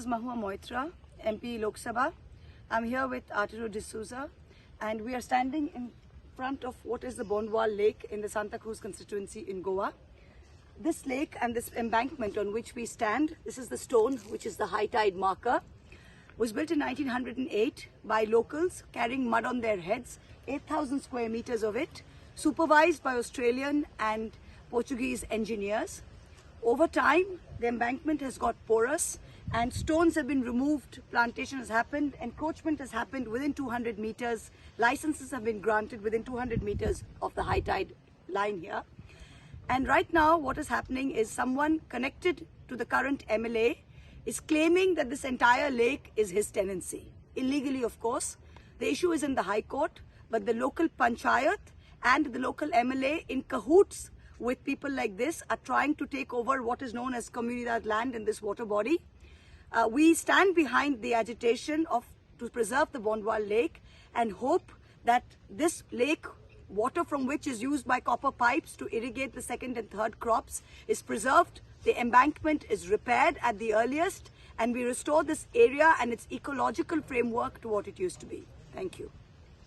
is Mahua Moitra, MP Lok Sabha. I'm here with Arturo D'Souza, and we are standing in front of what is the Bondava Lake in the Santa Cruz constituency in Goa. This lake and this embankment on which we stand, this is the stone which is the high tide marker, was built in 1908 by locals carrying mud on their heads, 8,000 square meters of it, supervised by Australian and Portuguese engineers. Over time, the embankment has got porous and stones have been removed, plantation has happened, encroachment has happened within 200 meters, licenses have been granted within 200 meters of the high tide line here. And right now what is happening is someone connected to the current MLA is claiming that this entire lake is his tenancy. Illegally, of course. The issue is in the High Court, but the local panchayat and the local MLA in cahoots with people like this are trying to take over what is known as Comunidad land in this water body. We stand behind the agitation to preserve the Bondava Lake and hope that this lake, water from which is used by copper pipes to irrigate the second and third crops, is preserved, the embankment is repaired at the earliest, and we restore this area and its ecological framework to what it used to be. Thank you.